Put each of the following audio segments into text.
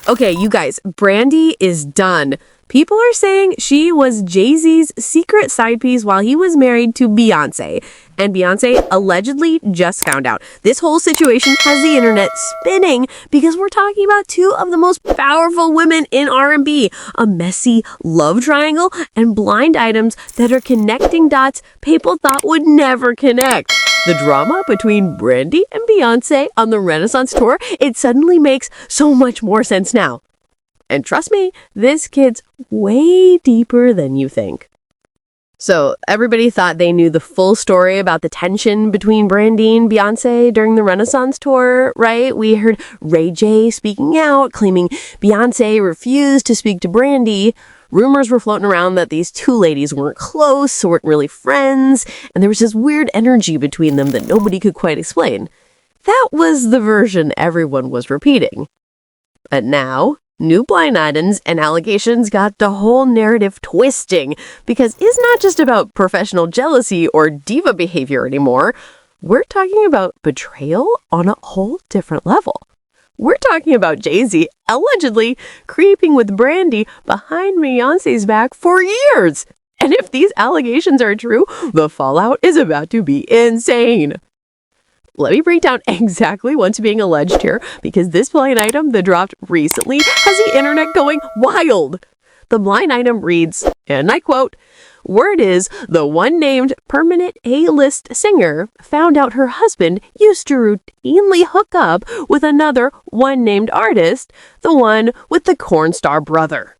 Okay, you guys, Brandy is done. People are saying she was Jay-Z's secret side piece while he was married to Beyonce. And Beyonce allegedly just found out. This whole situation has the internet spinning because we're talking about two of the most powerful women in R&B. A messy love triangle and blind items that are connecting dots people thought would never connect. The drama between Brandy and Beyonce on the Renaissance tour, it suddenly makes so much more sense now. And trust me, this kid's way deeper than you think. So everybody thought they knew the full story about the tension between Brandy and Beyonce during the Renaissance tour, right? We heard Ray J speaking out, claiming Beyonce refused to speak to Brandy. Rumors were floating around that these two ladies weren't close, weren't really friends, and there was this weird energy between them that nobody could quite explain. That was the version everyone was repeating. But now, new blind items and allegations got the whole narrative twisting, because it's not just about professional jealousy or diva behavior anymore. We're talking about betrayal on a whole different level. We're talking about Jay-Z allegedly creeping with Brandy behind Beyonce's back for years. And if these allegations are true, the fallout is about to be insane. Let me break down exactly what's being alleged here, because this blind item that dropped recently has the internet going wild. The blind item reads, and I quote, "Word is, the one named permanent A-list singer found out her husband used to routinely hook up with another one named artist, the one with the corn star brother."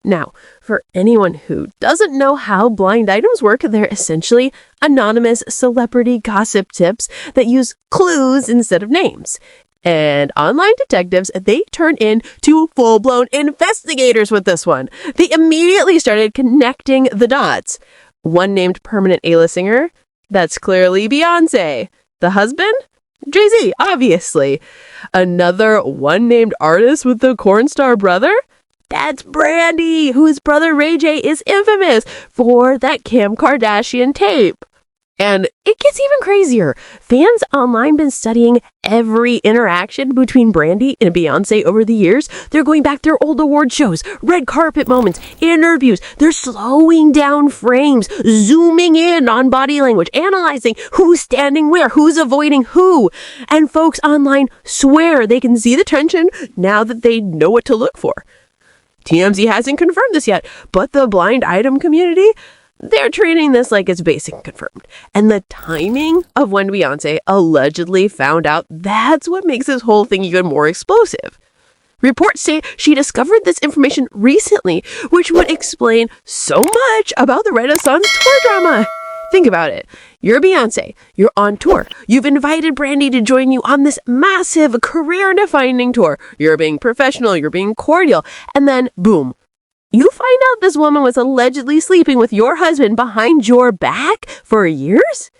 Now, for anyone who doesn't know how blind items work, they're essentially anonymous celebrity gossip tips that use clues instead of names. And online detectives, they turn into full-blown investigators with this one. They immediately started connecting the dots. One named permanent A-list singer, that's clearly Beyonce. The husband? Jay-Z, obviously. Another one named artist with the corn star brother? That's Brandy, whose brother Ray J is infamous for that Kim Kardashian tape. And it gets even crazier. Fans online been studying every interaction between Brandy and Beyonce over the years. They're going back their old award shows, red carpet moments, interviews. They're slowing down frames, zooming in on body language, analyzing who's standing where, who's avoiding who. And folks online swear they can see the tension now that they know what to look for. TMZ hasn't confirmed this yet, but the blind item community, they're treating this like it's basic confirmed. And the timing of when Beyonce allegedly found out, that's what makes this whole thing even more explosive. Reports say she discovered this information recently, which would explain so much about the Renaissance tour drama. Think about it. You're Beyonce. You're on tour. You've invited Brandy to join you on this massive career-defining tour. You're being professional. You're being cordial. And then, boom. You find out this woman was allegedly sleeping with your husband behind your back for years?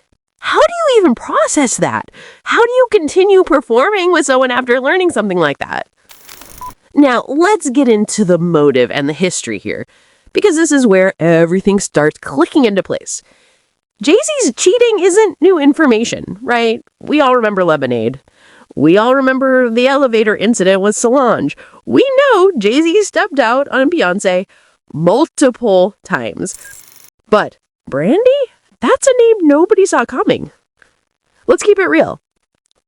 How do you even process that? How do you continue performing with someone after learning something like that? Now, let's get into the motive and the history here, because this is where everything starts clicking into place. Jay-Z's cheating isn't new information, right? We all remember Lemonade. We all remember the elevator incident with Solange. We know Jay-Z stepped out on Beyonce multiple times. But Brandy? That's a name nobody saw coming. Let's keep it real.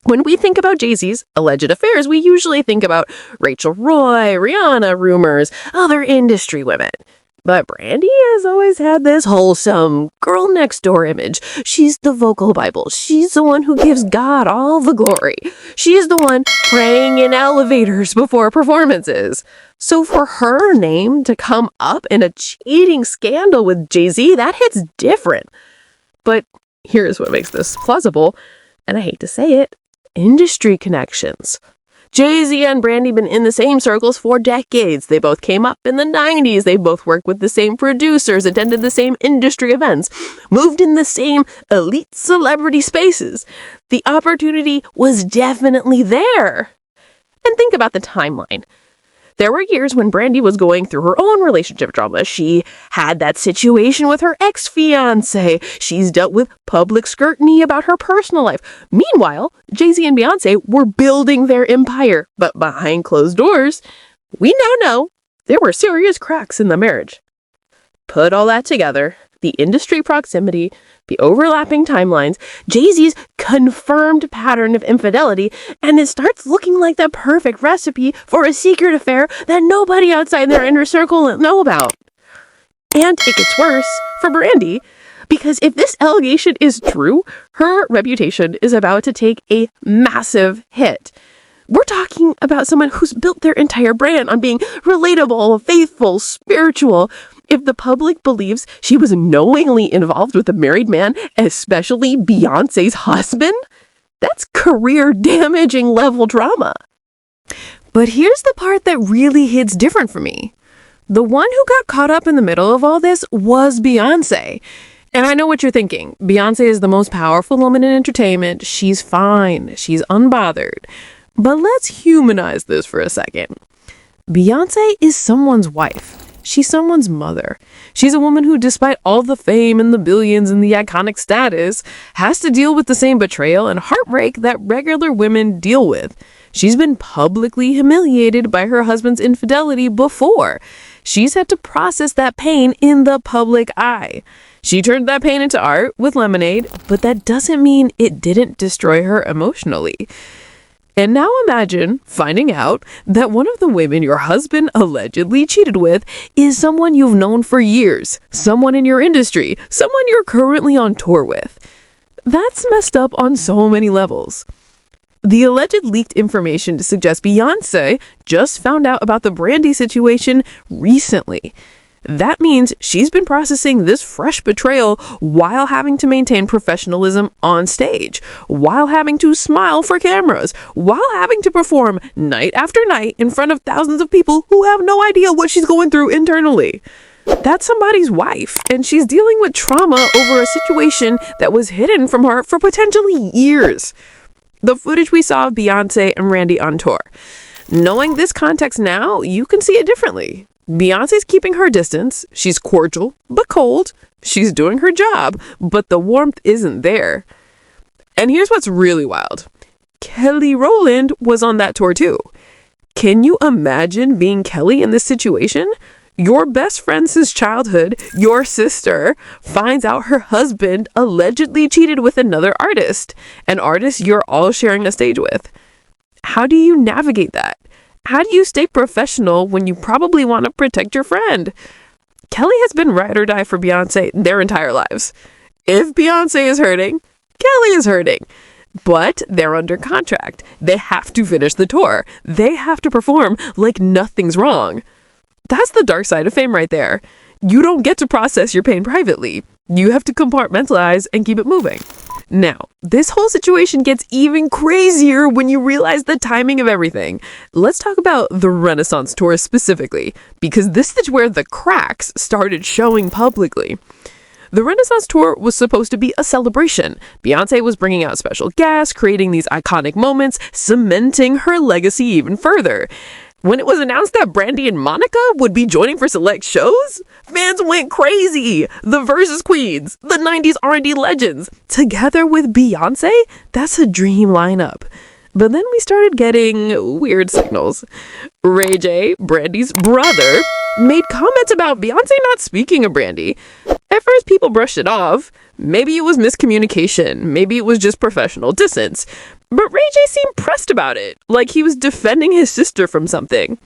When we think about Jay-Z's alleged affairs, we usually think about Rachel Roy, Rihanna rumors, other industry women. But Brandy has always had this wholesome girl next door image. She's the vocal Bible. She's the one who gives God all the glory. She's the one praying in elevators before performances. So for her name to come up in a cheating scandal with Jay-Z, that hits different. But here's what makes this plausible, and I hate to say it, industry connections. Jay-Z and Brandy been in the same circles for decades. They both came up in the 90s. They both worked with the same producers, attended the same industry events, moved in the same elite celebrity spaces. The opportunity was definitely there. And think about the timeline. There were years when Brandy was going through her own relationship drama. She had that situation with her ex-fiance. She's dealt with public scrutiny about her personal life. Meanwhile, Jay-Z and Beyonce were building their empire. But behind closed doors, We now know there were serious cracks in the marriage. Put all that together, the industry proximity, the overlapping timelines, Jay-Z's confirmed pattern of infidelity, and it starts looking like the perfect recipe for a secret affair that nobody outside their inner circle know about. And it gets worse for Brandy, because if this allegation is true, her reputation is about to take a massive hit. We're talking about someone who's built their entire brand on being relatable, faithful, spiritual. If the public believes she was knowingly involved with a married man, especially Beyonce's husband, that's career-damaging level drama. But here's the part that really hits different for me. The one who got caught up in the middle of all this was Beyonce. And I know what you're thinking. Beyonce is the most powerful woman in entertainment. She's fine. She's unbothered. But let's humanize this for a second. Beyonce is someone's wife. She's someone's mother. She's a woman who, despite all the fame and the billions and the iconic status, has to deal with the same betrayal and heartbreak that regular women deal with. She's been publicly humiliated by her husband's infidelity before. She's had to process that pain in the public eye. She turned that pain into art with Lemonade, but that doesn't mean it didn't destroy her emotionally. And now imagine finding out that one of the women your husband allegedly cheated with is someone you've known for years, someone in your industry, someone you're currently on tour with. That's messed up on so many levels. The alleged leaked information suggests Beyonce just found out about the Brandy situation recently. That means she's been processing this fresh betrayal while having to maintain professionalism on stage, while having to smile for cameras, while having to perform night after night in front of thousands of people who have no idea what she's going through internally. That's somebody's wife, and she's dealing with trauma over a situation that was hidden from her for potentially years. The footage we saw of Beyonce and Brandy on tour. Knowing this context now, you can see it differently. Beyonce's keeping her distance. She's cordial, but cold. She's doing her job, but the warmth isn't there. And here's what's really wild. Kelly Rowland was on that tour too. Can you imagine being Kelly in this situation? Your best friend since childhood, your sister, finds out her husband allegedly cheated with another artist, an artist you're all sharing a stage with. How do you navigate that? How do you stay professional when you probably want to protect your friend? Kelly has been ride or die for Beyonce their entire lives. If Beyonce is hurting, Kelly is hurting. But they're under contract. They have to finish the tour. They have to perform like nothing's wrong. That's the dark side of fame right there. You don't get to process your pain privately. You have to compartmentalize and keep it moving. Now, this whole situation gets even crazier when you realize the timing of everything. Let's talk about the Renaissance tour specifically, because this is where the cracks started showing publicly. The Renaissance tour was supposed to be a celebration. Beyonce was bringing out special guests, creating these iconic moments, cementing her legacy even further. When it was announced that Brandy and Monica would be joining for select shows, fans went crazy. The Versus Queens, the 90s R&B legends, together with Beyonce, that's a dream lineup. But then we started getting weird signals. Ray J, Brandy's brother, made comments about Beyonce not speaking of Brandy. At first, people brushed it off. Maybe it was miscommunication. Maybe it was just professional distance. But Ray J seemed pressed about it, like he was defending his sister from something.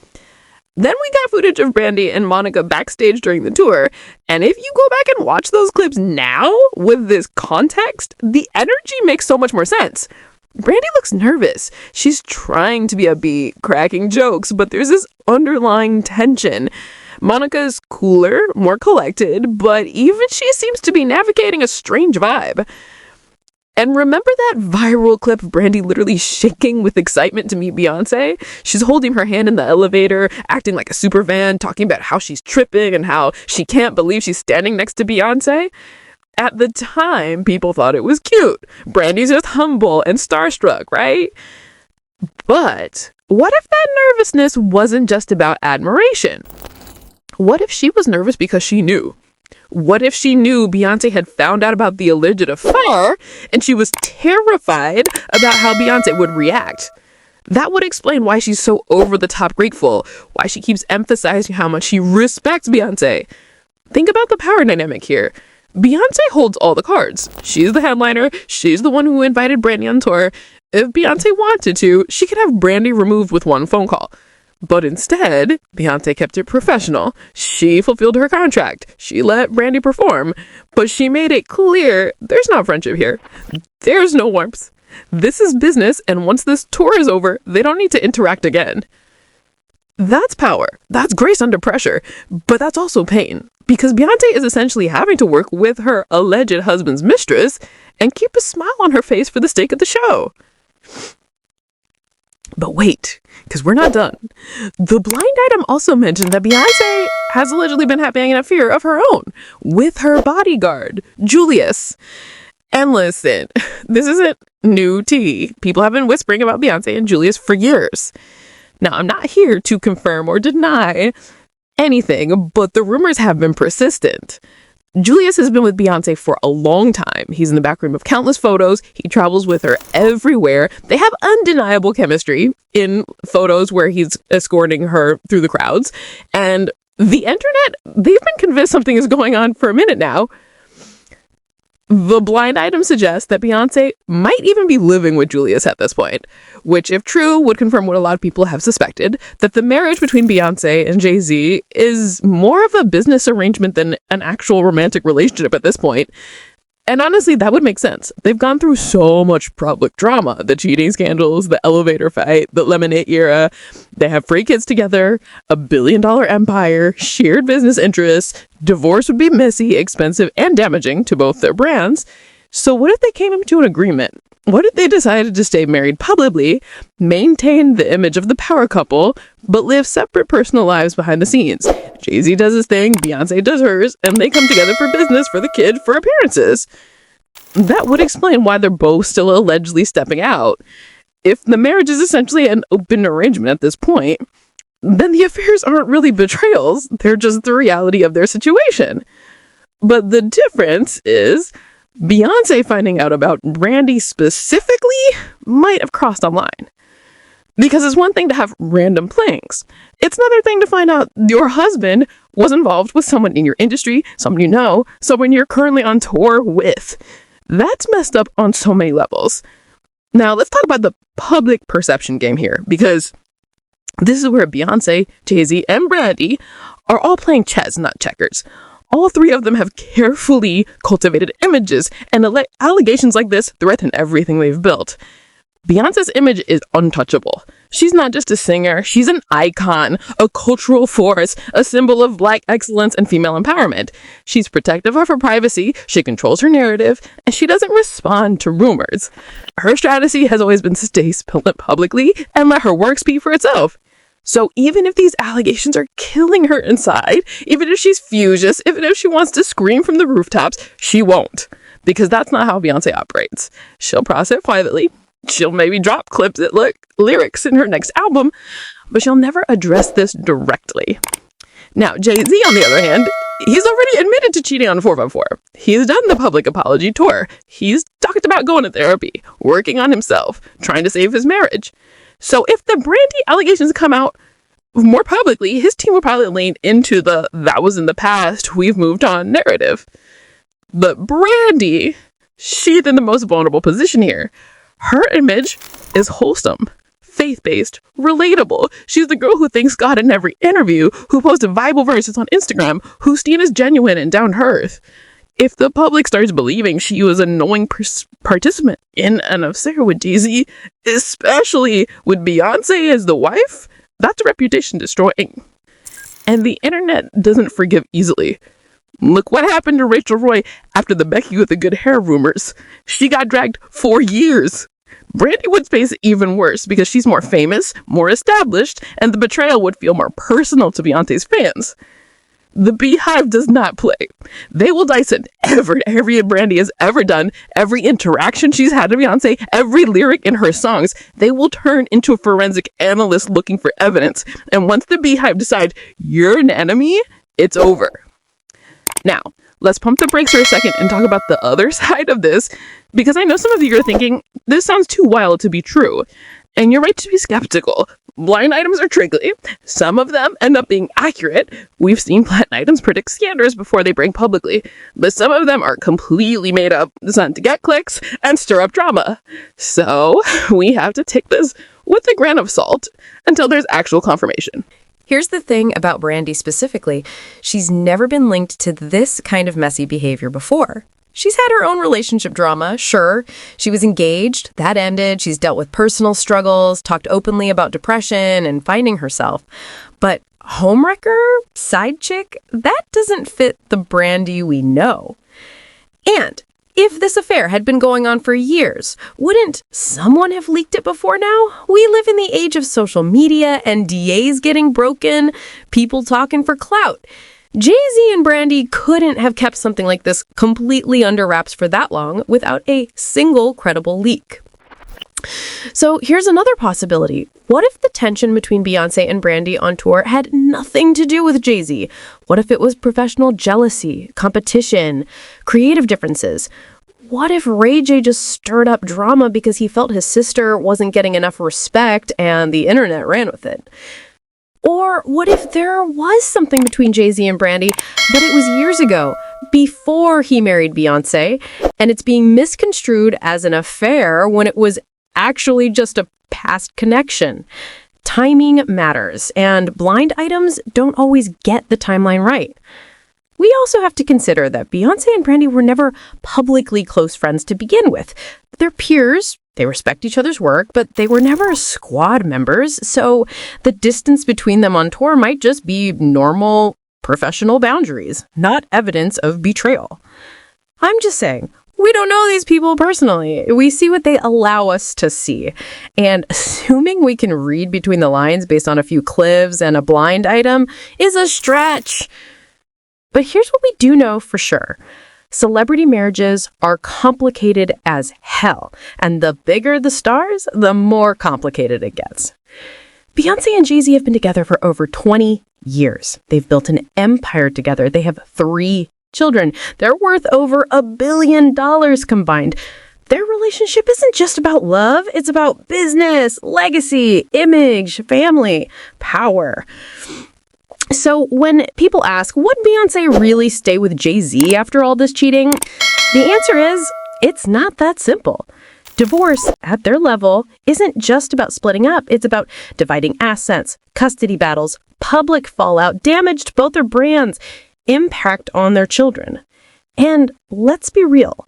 Then we got footage of Brandy and Monica backstage during the tour, and if you go back and watch those clips now, with this context, the energy makes so much more sense. Brandy looks nervous. She's trying to be upbeat, cracking jokes, but there's this underlying tension. Monica's cooler, more collected, but even she seems to be navigating a strange vibe. And remember that viral clip of Brandy literally shaking with excitement to meet Beyonce? She's holding her hand in the elevator, acting like a super fan, talking about how she's tripping and how she can't believe she's standing next to Beyonce. At the time, people thought it was cute. Brandy's just humble and starstruck, right? But what if that nervousness wasn't just about admiration? What if she was nervous because she knew? What if she knew Beyonce had found out about the alleged affair and she was terrified about how Beyonce would react? That would explain why she's so over the top grateful, why she keeps emphasizing how much she respects Beyonce. Think about the power dynamic here. Beyonce holds all the cards. She's the headliner. She's the one who invited Brandy on tour. If Beyonce wanted to, she could have Brandy removed with one phone call. But instead, Beyonce kept it professional. She fulfilled her contract. She let Brandy perform. But she made it clear there's no friendship here. There's no warmth. This is business, and once this tour is over, they don't need to interact again. That's power. That's grace under pressure. But that's also pain. Because Beyonce is essentially having to work with her alleged husband's mistress and keep a smile on her face for the sake of the show. But wait, because we're not done. The blind item also mentioned that Beyonce has allegedly been having an affair of her own with her bodyguard, Julius. And listen, this isn't new tea. People have been whispering about Beyonce and Julius for years. Now, I'm not here to confirm or deny anything, but the rumors have been persistent. Julius has been with Beyonce for a long time. He's in the background of countless photos. He travels with her everywhere. They have undeniable chemistry in photos where he's escorting her through the crowds. And the internet, they've been convinced something is going on for a minute now. The blind item suggests that Beyonce might even be living with Julius at this point, which, if true, would confirm what a lot of people have suspected, that the marriage between Beyonce and Jay-Z is more of a business arrangement than an actual romantic relationship at this point. And honestly, that would make sense. They've gone through so much public drama, the cheating scandals, the elevator fight, the Lemonade era. They have 3 kids together, a billion-dollar empire, shared business interests. Divorce would be messy, expensive, and damaging to both their brands. So what if they came into an agreement? What if they decided to stay married publicly, maintain the image of the power couple, but live separate personal lives behind the scenes? Jay-Z does his thing, Beyonce does hers, and they come together for business, for the kid, for appearances. That would explain why they're both still allegedly stepping out. If the marriage is essentially an open arrangement at this point, then the affairs aren't really betrayals, they're just the reality of their situation. But the difference is Beyonce finding out about Brandy specifically might have crossed a line. Because it's one thing to have random flings. It's another thing to find out your husband was involved with someone in your industry, someone you know, someone you're currently on tour with. That's messed up on so many levels. Now, let's talk about the public perception game here, because this is where Beyonce, Jay-Z, and Brandy are all playing chess, not checkers. All 3 of them have carefully cultivated images, and allegations like this threaten everything they've built. Beyonce's image is untouchable. She's not just a singer, she's an icon, a cultural force, a symbol of Black excellence and female empowerment. She's protective of her privacy, she controls her narrative, and she doesn't respond to rumors. Her strategy has always been to stay publicly and let her work speak for itself. So even if these allegations are killing her inside, even if she's furious, even if she wants to scream from the rooftops, she won't. Because that's not how Beyonce operates. She'll process it privately. She'll maybe drop clips that look lyrics in her next album, but she'll never address this directly. Now, Jay-Z, on the other hand, he's already admitted to cheating on 4x4. He's done the public apology tour. He's talked about going to therapy, working on himself, trying to save his marriage. So if the Brandy allegations come out more publicly, his team will probably lean into the "that was in the past, we've moved on" narrative. But Brandy, she's in the most vulnerable position here. Her image is wholesome, faith-based, relatable. She's the girl who thanks God in every interview, who posts Bible verses on Instagram, whose steen is genuine and down to earth. If the public starts believing she was a knowing participant in an affair with Jay-Z, especially with Beyonce as the wife, that's reputation destroying. And the internet doesn't forgive easily. Look what happened to Rachel Roy after the Becky with the good hair rumors. She got dragged for years. Brandy would face it even worse because she's more famous, more established, and the betrayal would feel more personal to Beyonce's fans. The Beyhive does not play. They will dissect every Brandy has ever done, every interaction she's had with Beyonce, every lyric in her songs. They will turn into a forensic analyst looking for evidence. And once the Beyhive decide you're an enemy, it's over. Now, let's pump the brakes for a second and talk about the other side of this, because I know some of you are thinking, this sounds too wild to be true. And you're right to be skeptical. Blind items are tricky. Some of them end up being accurate. We've seen blind items predict scandals before they break publicly. But some of them are completely made up, designed to get clicks and stir up drama. So we have to take this with a grain of salt until there's actual confirmation. Here's the thing about Brandy specifically. She's never been linked to this kind of messy behavior before. She's had her own relationship drama, sure. She was engaged, that ended. She's dealt with personal struggles, talked openly about depression and finding herself. But homewrecker, side chick, that doesn't fit the Brandy we know. And if this affair had been going on for years, wouldn't someone have leaked it before now? We live in the age of social media and DAs getting broken, people talking for clout. Jay-Z and Brandy couldn't have kept something like this completely under wraps for that long without a single credible leak. So here's another possibility. What if the tension between Beyoncé and Brandy on tour had nothing to do with Jay-Z? What if it was professional jealousy, competition, creative differences? What if Ray J just stirred up drama because he felt his sister wasn't getting enough respect and the internet ran with it? Or what if there was something between Jay-Z and Brandy, but it was years ago, before he married Beyoncé, and it's being misconstrued as an affair when it was actually just a past connection? Timing matters, and blind items don't always get the timeline right. We also have to consider that Beyoncé and Brandy were never publicly close friends to begin with. They're peers. They respect each other's work, but they were never squad members, so the distance between them on tour might just be normal professional boundaries, not evidence of betrayal. I'm just saying, we don't know these people personally. We see what they allow us to see. And assuming we can read between the lines based on a few clips and a blind item is a stretch. But here's what we do know for sure. Celebrity marriages are complicated as hell, and the bigger the stars, the more complicated it gets. Beyoncé and Jay-Z have been together for over 20 years. They've built an empire together. They have 3 children. They're worth over $1 billion combined. Their relationship isn't just about love, it's about business, legacy, image, family, power. So when people ask, would Beyoncé really stay with Jay-Z after all this cheating? The answer is, it's not that simple. Divorce, at their level, isn't just about splitting up. It's about dividing assets, custody battles, public fallout, damage to both their brands, impact on their children. And let's be real,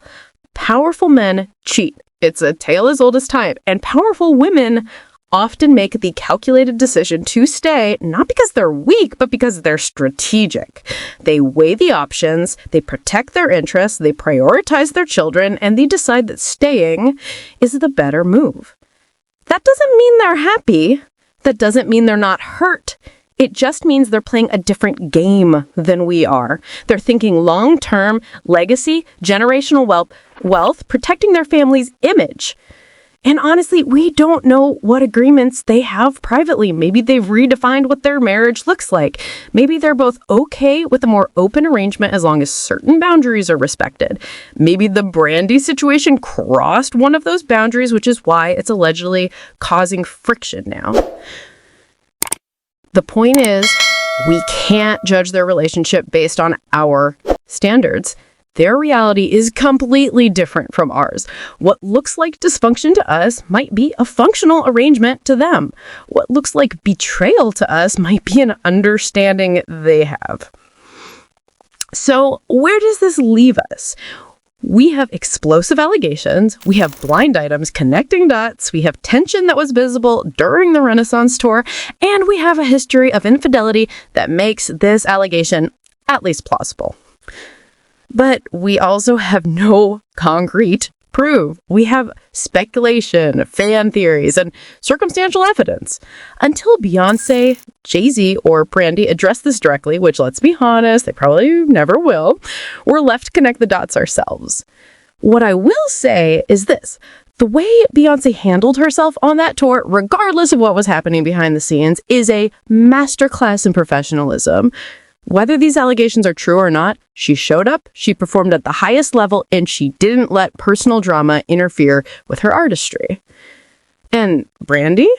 powerful men cheat. It's a tale as old as time. And powerful women often make the calculated decision to stay, not because they're weak, but because they're strategic. They weigh the options, they protect their interests, they prioritize their children, and they decide that staying is the better move. That doesn't mean they're happy. That doesn't mean they're not hurt. It just means they're playing a different game than we are. They're thinking long-term, legacy, generational wealth, protecting their family's image. And honestly, we don't know what agreements they have privately. Maybe they've redefined what their marriage looks like. Maybe they're both okay with a more open arrangement as long as certain boundaries are respected. Maybe the Brandy situation crossed one of those boundaries, which is why it's allegedly causing friction now. The point is, we can't judge their relationship based on our standards. Their reality is completely different from ours. What looks like dysfunction to us might be a functional arrangement to them. What looks like betrayal to us might be an understanding they have. So where does this leave us? We have explosive allegations, we have blind items connecting dots, we have tension that was visible during the Renaissance tour, and we have a history of infidelity that makes this allegation at least plausible. But we also have no concrete proof. We have speculation, fan theories, and circumstantial evidence. Until Beyoncé, Jay-Z, or Brandy address this directly, which, let's be honest, they probably never will, we're left to connect the dots ourselves. What I will say is this. The way Beyoncé handled herself on that tour, regardless of what was happening behind the scenes, is a masterclass in professionalism. Whether these allegations are true or not, she showed up, she performed at the highest level, and she didn't let personal drama interfere with her artistry. And Brandy?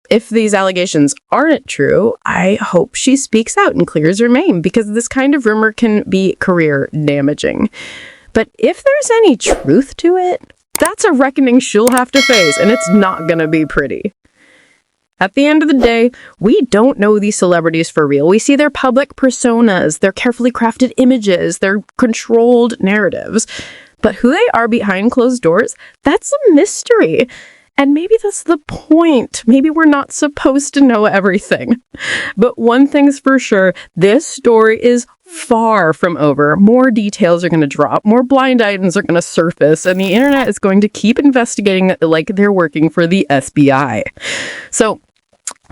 If these allegations aren't true, I hope she speaks out and clears her name, because this kind of rumor can be career damaging. But if there's any truth to it, that's a reckoning she'll have to face, and it's not gonna be pretty. At the end of the day, we don't know these celebrities for real. We see their public personas, their carefully crafted images, their controlled narratives. But who they are behind closed doors, that's a mystery. And maybe that's the point. Maybe we're not supposed to know everything. But one thing's for sure, this story is far from over. More details are going to drop, more blind items are going to surface, and the internet is going to keep investigating like they're working for the FBI. So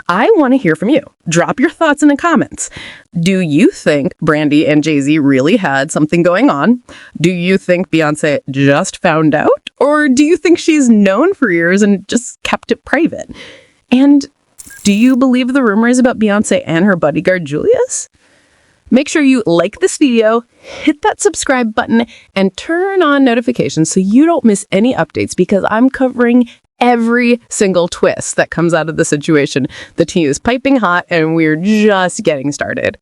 I want to hear from you. Drop your thoughts in the comments. Do you think Brandy and Jay-Z really had something going on? Do you think Beyonce just found out? Or do you think she's known for years and just kept it private? And do you believe the rumors about Beyonce and her bodyguard Julius? Make sure you like this video, hit that subscribe button, and turn on notifications so you don't miss any updates, because I'm covering every single twist that comes out of the situation. The tea is piping hot and we're just getting started.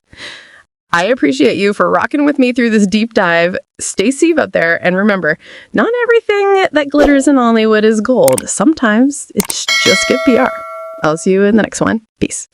I appreciate you for rocking with me through this deep dive. Stay safe out there, and remember, not everything that glitters in Hollywood is gold. Sometimes it's just good PR. I'll see you in the next one. Peace.